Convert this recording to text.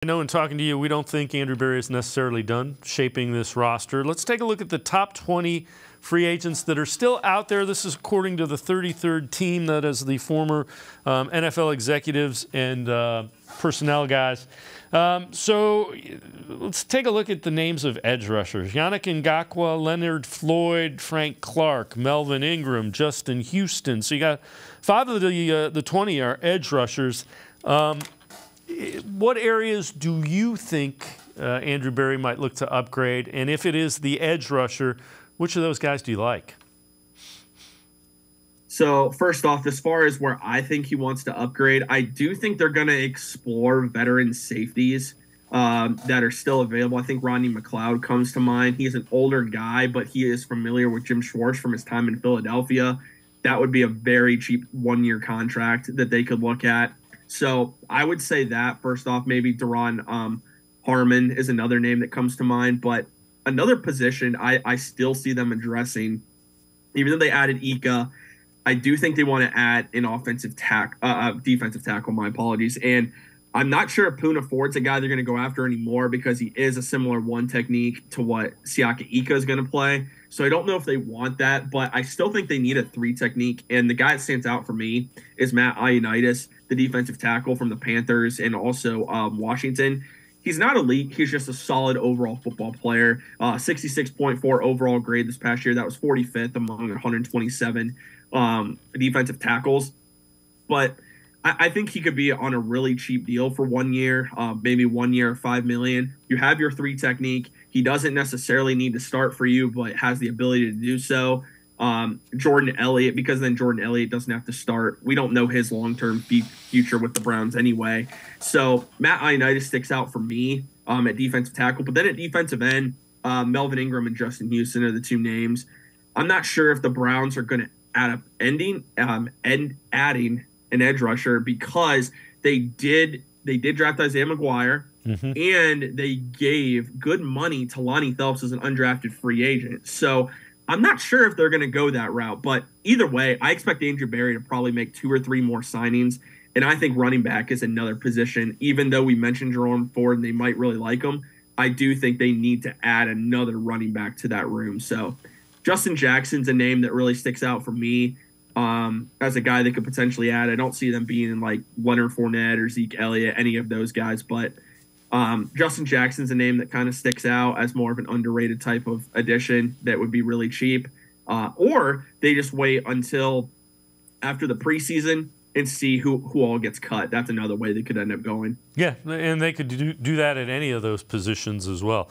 I know in talking to you, we don't think Andrew Berry is necessarily done shaping this roster. Let's take a look at the top 20 free agents that are still out there. This is according to the 33rd team, that is the former NFL executives and personnel guys. So let's take a look at the names of edge rushers. Yannick Ngakoue, Leonard Floyd, Frank Clark, Melvin Ingram, Justin Houston. So you got 5 of the 20 are edge rushers. What areas do you think Andrew Berry might look to upgrade? And if it is the edge rusher, which of those guys do you like? So first off, as far as where I think he wants to upgrade, I do think they're going to explore veteran safeties that are still available. I think Rodney McLeod comes to mind. He's an older guy, but he is familiar with Jim Schwartz from his time in Philadelphia. That would be a very cheap one-year contract that they could look at. So I would say that, first off, maybe Deron Harmon is another name that comes to mind. But another position I still see them addressing, even though they added Ika, I do think they want to add an defensive tackle, my apologies. And I'm not sure if Poona Ford's a guy they're going to go after anymore because he is a similar one technique to what Siaka Ika is going to play. So I don't know if they want that, but I still think they need a 3 technique. And the guy that stands out for me is Matt Ioannidis, the defensive tackle from the Panthers and also Washington. He's not elite. He's just a solid overall football player. 66.4 overall grade this past year. That was 45th among 127 defensive tackles. But I think he could be on a really cheap deal for 1 year, maybe 1 year, $5 million. You have your 3 technique. He doesn't necessarily need to start for you, but has the ability to do so. Jordan Elliott, because then Jordan Elliott doesn't have to start. We don't know his long-term future with the Browns anyway. So Matt Ioannidis sticks out for me at defensive tackle. But then at defensive end, Melvin Ingram and Justin Houston are the 2 names. I'm not sure if the Browns are going to adding an edge rusher because they did draft Isaiah McGuire, and they gave good money to Lonnie Phelps as an undrafted free agent. So I'm not sure if they're going to go that route. But either way, I expect Andrew Berry to probably make 2 or 3 more signings. And I think running back is another position. Even though we mentioned Jerome Ford and they might really like him, I do think they need to add another running back to that room. So Justin Jackson's a name that really sticks out for me as a guy that could potentially add. I don't see them being in like Leonard Fournette or Zeke Elliott, any of those guys. But Justin Jackson's a name that kind of sticks out as more of an underrated type of addition that would be really cheap. Or they just wait until after the preseason and see who all gets cut. That's another way they could end up going. Yeah, and they could do that at any of those positions as well.